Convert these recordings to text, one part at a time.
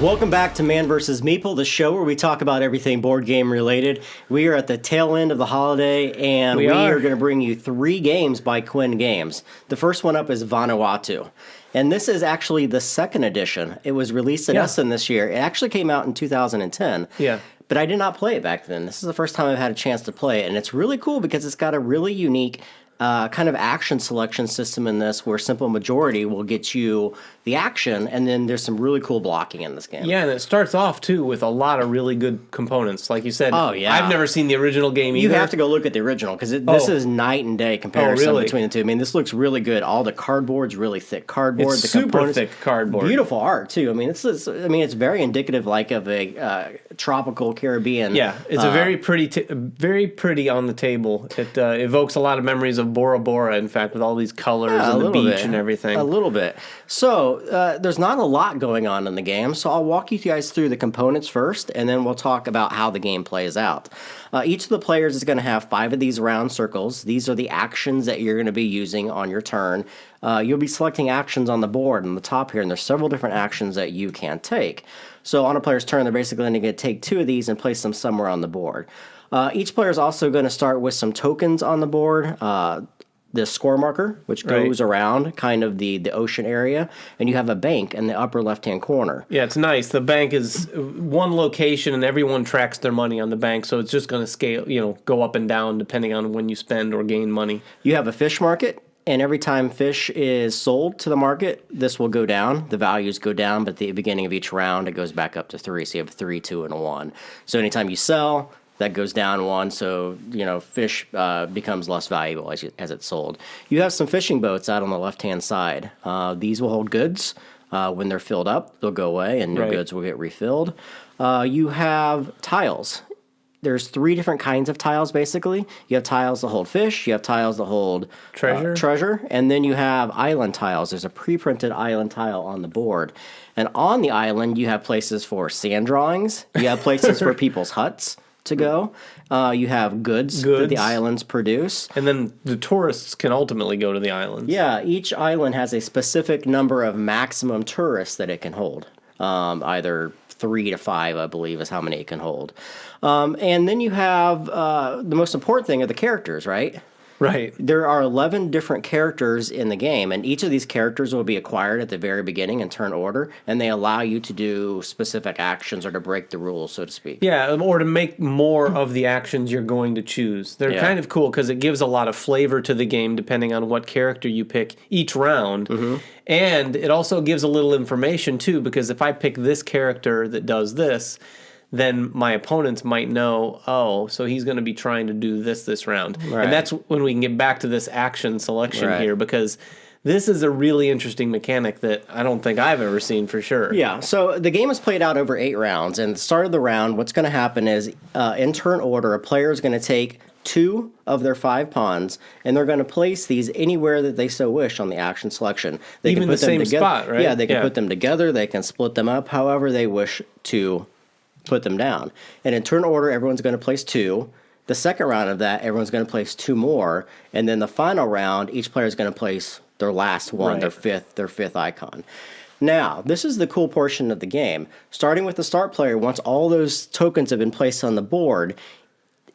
Welcome back to Man vs. Meeple, the show where we talk about everything board game related. We are at the tail end of the holiday, and we are going to bring you 3 games by Quined Games. The first one up is Vanuatu. And this is actually the second edition. It was released at Essen this year. It actually came out in 2010. Yeah. But I did not play it back then. This is the first time I've had a chance to play it. And it's really cool because it's got a really unique kind of action selection system in this where simple majority will get you the action, and then there's some really cool blocking in this game. Yeah, and it starts off, too, with a lot of really good components. Like you said, I've never seen the original game either. You have to go look at the original, because this is night and day comparison between the two. I mean, this looks really good. All the cardboard's really thick cardboard. It's the super thick cardboard. Beautiful art, too. I mean, it's very indicative of a tropical Caribbean. Yeah, it's a very pretty on the table. It evokes a lot of memories of Bora Bora, in fact, with all these colors and the beach and everything. A little bit. So there's not a lot going on in the game, so I'll walk you guys through the components first, and then we'll talk about how the game plays out. Each of the players is going to have 5 of these round circles. These are the actions that you're going to be using on your turn. You'll be selecting actions on the board on the top here, and there's several different actions that you can take. So on a player's turn, they're basically going to take 2 of these and place them somewhere on the board. Each player is also going to start with some tokens on the board. The score marker, which goes around kind of the ocean area, and you have a bank in the upper left-hand corner. Yeah, it's nice. The bank is one location, and everyone tracks their money on the bank, so it's just going to scale, go up and down depending on when you spend or gain money. You have a fish market, and every time fish is sold to the market, this will go down. The values go down, but at the beginning of each round, it goes back up to 3, so you have a 3, 2, and a 1. So anytime you sell, that goes down 1, so fish becomes less valuable as it's sold. You have some fishing boats out on the left-hand side. These will hold goods. When they're filled up, they'll go away, and new goods will get refilled. You have tiles. There's 3 different kinds of tiles, basically. You have tiles that hold fish. You have tiles that hold treasure. And then you have island tiles. There's a pre-printed island tile on the board. And on the island, you have places for sand drawings. You have places for people's huts to go. You have goods that the islands produce. And then the tourists can ultimately go to the islands. Yeah, each island has a specific number of maximum tourists that it can hold. Either 3 to 5, I believe, is how many it can hold. And then you have the most important thing are the characters, right? Right. There are 11 different characters in the game, and each of these characters will be acquired at the very beginning in turn order, and they allow you to do specific actions or to break the rules, so to speak. Yeah, or to make more of the actions you're going to choose. They're kind of cool because it gives a lot of flavor to the game depending on what character you pick each round. Mm-hmm. And it also gives a little information, too, because if I pick this character that does this, then my opponents might know, so he's going to be trying to do this round. Right. And that's when we can get back to this action selection here, because this is a really interesting mechanic that I don't think I've ever seen for sure. Yeah, so the game is played out over 8 rounds, and at the start of the round, what's going to happen is, in turn order, a player is going to take 2 of their 5 pawns, and they're going to place these anywhere that they so wish on the action selection. They Even can put the them same together. Spot, right? Yeah, they can put them together, they can split them up, however they wish to put them down. And in turn order, everyone's going to place 2. The second round of that, everyone's going to place 2 more. And then the final round, each player is going to place their last one, their fifth icon. Now, this is the cool portion of the game. Starting with the start player, once all those tokens have been placed on the board,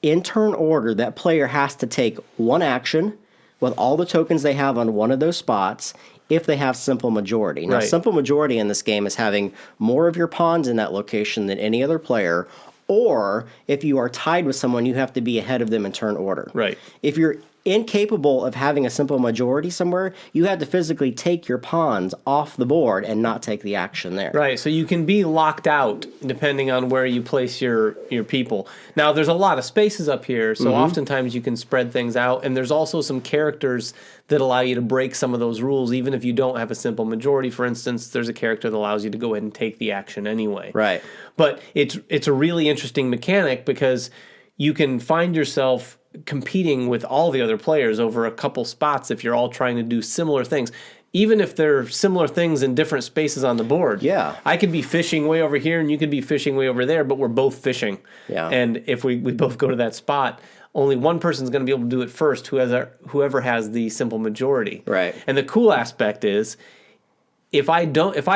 in turn order, that player has to take 1 action with all the tokens they have on one of those spots if they have simple majority. Now, simple majority in this game is having more of your pawns in that location than any other player, or if you are tied with someone, you have to be ahead of them in turn order. Right. If you're incapable of having a simple majority somewhere, you have to physically take your pawns off the board and not take the action there. Right, so you can be locked out depending on where you place your people. Now, there's a lot of spaces up here, so oftentimes you can spread things out, and there's also some characters that allow you to break some of those rules, even if you don't have a simple majority. For instance, there's a character that allows you to go ahead and take the action anyway. Right. But it's a really interesting mechanic because you can find yourself competing with all the other players over a couple spots if you're all trying to do similar things. Even if they're similar things in different spaces on the board. Yeah. I could be fishing way over here and you could be fishing way over there, but we're both fishing. Yeah. And if we both go to that spot, only one person's going to be able to do it first, whoever has the simple majority. Right. And the cool aspect is, if I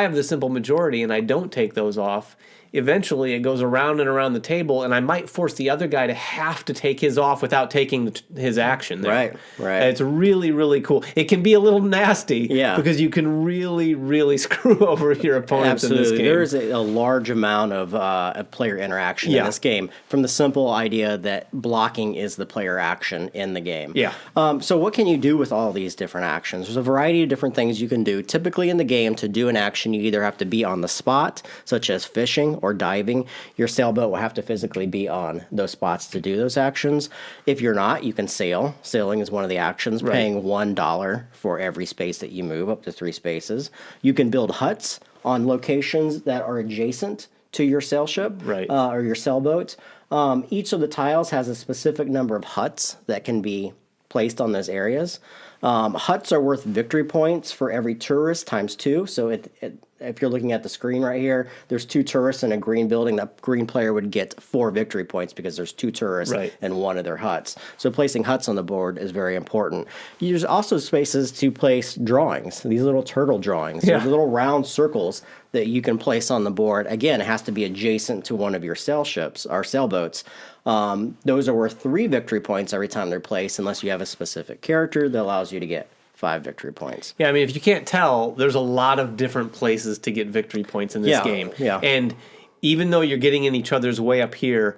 have the simple majority and I don't take those off, eventually it goes around and around the table, and I might force the other guy to have to take his off without taking his action there. Right. And it's really, really cool. It can be a little nasty because you can really, really screw over your opponents in this game. There is a large amount of player interaction in this game, from the simple idea that blocking is the player action in the game. Yeah. So what can you do with all these different actions? There's a variety of different things you can do. Typically in the game, to do an action, you either have to be on the spot, such as fishing, or diving. Your sailboat will have to physically be on those spots to do those actions. If you're not, you can sail. Sailing is one of the actions, paying $1 for every space that you move, up to 3 spaces. You can build huts on locations that are adjacent to your sailship or your sailboat. Each of the tiles has a specific number of huts that can be placed on those areas. Huts are worth victory points for every tourist times 2. So if you're looking at the screen right here, there's 2 tourists in a green building. That green player would get 4 victory points because there's 2 tourists in one of their huts. So placing huts on the board is very important. There's also spaces to place drawings, these little turtle drawings, these little round circles that you can place on the board. Again, it has to be adjacent to one of your sailships or sailboats. Those are worth 3 victory points every time they're placed, unless you have a specific character that allows you to get 5 victory points. Yeah, I mean, if you can't tell, there's a lot of different places to get victory points in this game. Yeah. And even though you're getting in each other's way up here,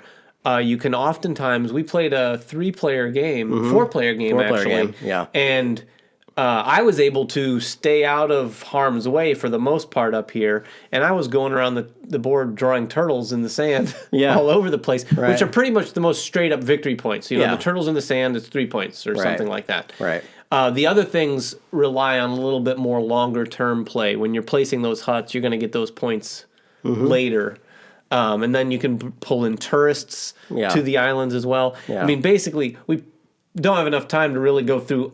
you can oftentimes, we played a 4-player game, and I was able to stay out of harm's way for the most part up here, and I was going around the board drawing turtles in the sand all over the place, which are pretty much the most straight-up victory points. You know, the turtles in the sand, it's 3 points or something like that. Right. The other things rely on a little bit more longer-term play. When you're placing those huts, you're going to get those points later. And then you can pull in tourists to the islands as well. Yeah. I mean, basically, we don't have enough time to really go through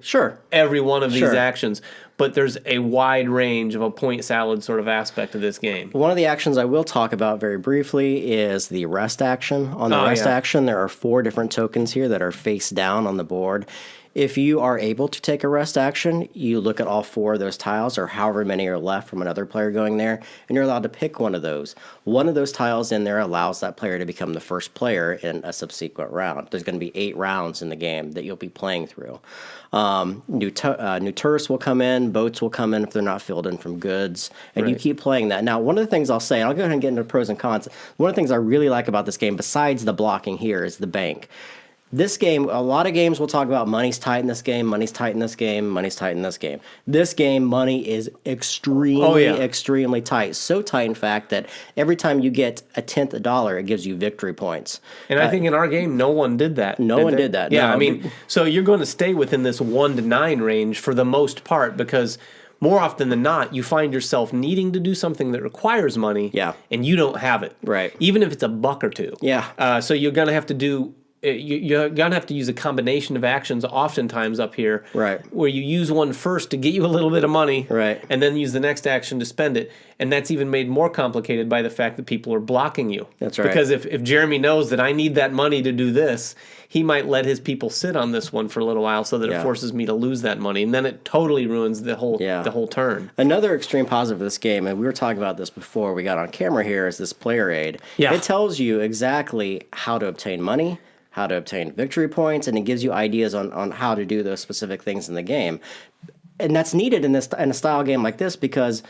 every one of these actions, but there's a wide range of a point salad sort of aspect of this game. One of the actions I will talk about very briefly is the rest action. On the rest action, there are 4 different tokens here that are face down on the board. If you are able to take a rest action, you look at all 4 of those tiles, or however many are left from another player going there, and you're allowed to pick one of those. One of those tiles in there allows that player to become the first player in a subsequent round. There's going to be 8 rounds in the game that you'll be playing through. New tourists will come in, boats will come in if they're not filled in from goods, and you keep playing that. Now, one of the things I'll say, and I'll go ahead and get into pros and cons, one of the things I really like about this game, besides the blocking here, is the bank. This game, a lot of games will talk about money's tight in this game, money's tight in this game, money's tight in this game. This game, money is extremely tight. So tight, in fact, that every time you get a tenth a dollar, it gives you victory points. And I think in our game, no one did that. No one did that. Yeah, no. I mean, so you're going to stay within this 1 to 9 range for the most part, because more often than not, you find yourself needing to do something that requires money, and you don't have it. Right. Even if it's $1 or $2. Yeah. So you're going to have to do... You're going to have to use a combination of actions oftentimes up here, where you use one first to get you a little bit of money, and then use the next action to spend it. And that's even made more complicated by the fact that people are blocking you. That's right. Because if Jeremy knows that I need that money to do this, he might let his people sit on this one for a little while so that it forces me to lose that money. And then it totally ruins the whole turn. Another extreme positive of this game, and we were talking about this before we got on camera here, is this player aid. Yeah. It tells you exactly how to obtain money, how to obtain victory points, and it gives you ideas on how to do those specific things in the game. And that's needed in a style game like this, because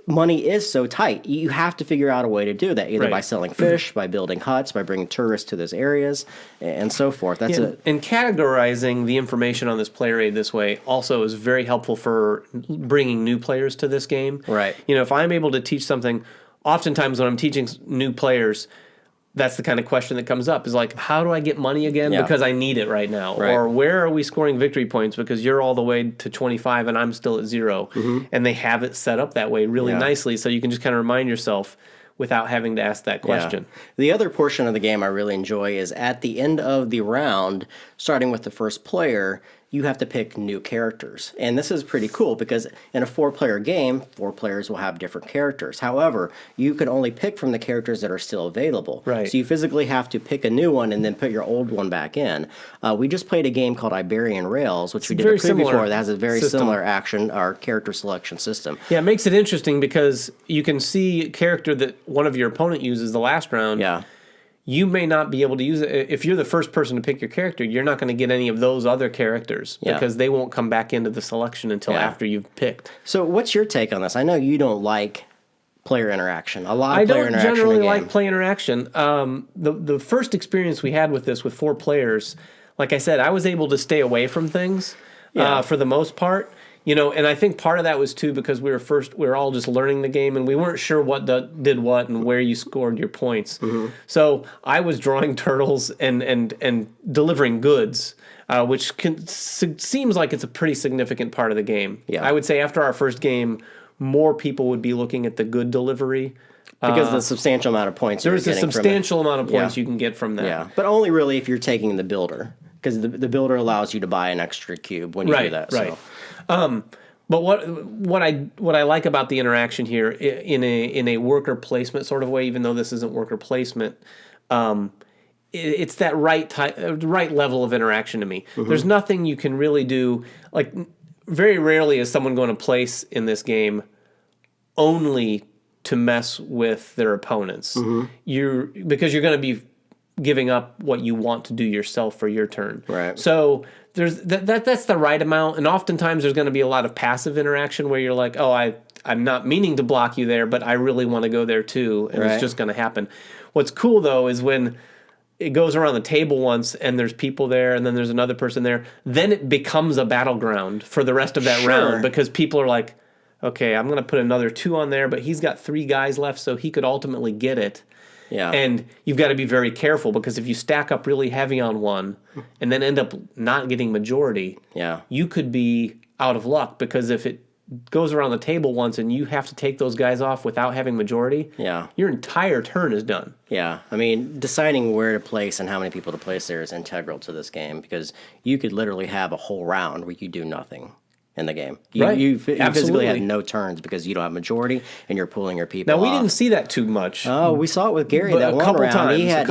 money is so tight. You have to figure out a way to do that, either by selling fish, by building huts, by bringing tourists to those areas, and so forth. And categorizing the information on this player aid this way also is very helpful for bringing new players to this game. Right. You know, if I'm able to teach something, oftentimes when I'm teaching new players, that's the kind of question that comes up, is like, how do I get money again? Because I need it right now. Or where are we scoring victory points because you're all the way to 25 and I'm still at 0. And they have it set up that way really nicely, so you can just kind of remind yourself without having to ask that question. The other portion of the game I really enjoy is at the end of the round, starting with the first player, you have to pick new characters. And this is pretty cool because in a 4-player game, 4 players will have different characters. However, you can only pick from the characters that are still available. Right. So you physically have to pick a new one and then put your old one back in. We just played a game called Iberian Rails, which we did a preview for, that has a very similar action or character selection system. Yeah, it makes it interesting because you can see a character that one of your opponent uses the last round. Yeah. You may not be able to use it. If you're the first person to pick your character, you're not going to get any of those other characters because they won't come back into the selection until after you've picked. So what's your take on this? I know you don't like player interaction. A lot of player interaction. I don't generally like play interaction. The first experience we had with this with 4 players, like I said, I was able to stay away from things for the most part. You know, and I think part of that was too because we were all just learning the game and we weren't sure what did what and where you scored your points. Mm-hmm. So I was drawing turtles and delivering goods, which seems like it's a pretty significant part of the game. Yeah. I would say after our first game, more people would be looking at the good delivery. Because of the substantial amount of points there's a substantial amount of points you can get from that. Yeah, but only really if you're taking the builder. Because the builder allows you to buy an extra cube when you do that. Right. But what I like about the interaction here in a worker placement sort of way, even though this isn't worker placement, it's that right level of interaction to me. Mm-hmm. There's nothing you can really do. Like very rarely is someone going to place in this game only to mess with their opponents. Mm-hmm. Because you're going to be giving up what you want to do yourself for your turn. Right. So there's that's the right amount, and oftentimes there's going to be a lot of passive interaction where you're like, oh, I'm not meaning to block you there, but I really want to go there too, and it's just going to happen. What's cool though is when it goes around the table once and there's people there and then there's another person there, then it becomes a battleground for the rest of that round because people are like, okay, I'm going to put another 2 on there, but he's got 3 guys left, so he could ultimately get it. Yeah. And you've got to be very careful because if you stack up really heavy on one and then end up not getting majority, you could be out of luck because if it goes around the table once and you have to take those guys off without having majority, your entire turn is done. Yeah. I mean, deciding where to place and how many people to place there is integral to this game because you could literally have a whole round where you do nothing in the game. You physically have no turns because you don't have majority and you're pulling your people Now, we off. Didn't see that too much. Oh, we saw it with Gary that one round. Times, he had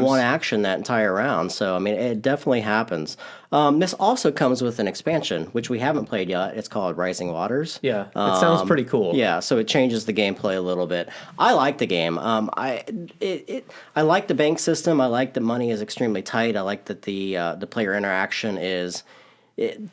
one action that entire round. So, I mean, it definitely happens. This also comes with an expansion, which we haven't played yet. It's called Rising Waters. Yeah, it sounds pretty cool. Yeah, so it changes the gameplay a little bit. I like the game. I like the bank system. I like that money is extremely tight. I like that the player interaction is...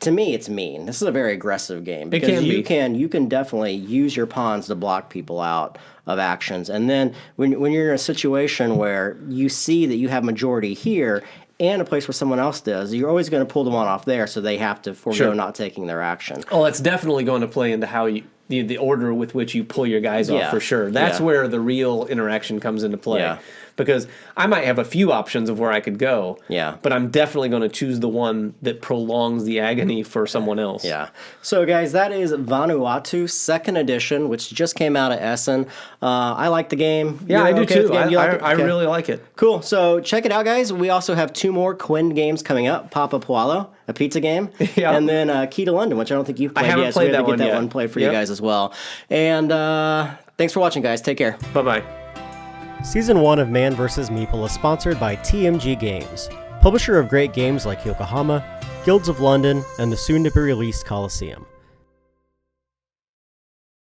to me, it's mean. This is a very aggressive game because you can definitely use your pawns to block people out of actions. And then when you're in a situation where you see that you have majority here and a place where someone else does, you're always going to pull them on off there, so they have to forego not taking their action. Oh, that's definitely going to play into how the order with which you pull your guys off for sure. That's where the real interaction comes into play. Yeah. Because I might have a few options of where I could go, but I'm definitely going to choose the one that prolongs the agony for someone else. Yeah. So, guys, that is Vanuatu 2nd Edition, which just came out at Essen. I like the game. Yeah, I do too. I really like it. Cool. So, check it out, guys. We also have 2 more Quined games coming up. Papa Pualo, a pizza game, and then Key to London, which I don't think you've played yet. I haven't played that one yet. Get that one played for you guys as well. And thanks for watching, guys. Take care. Bye-bye. Season 1 of Man vs. Meeple is sponsored by TMG Games, publisher of great games like Yokohama, Guilds of London, and the soon-to-be-released Colosseum.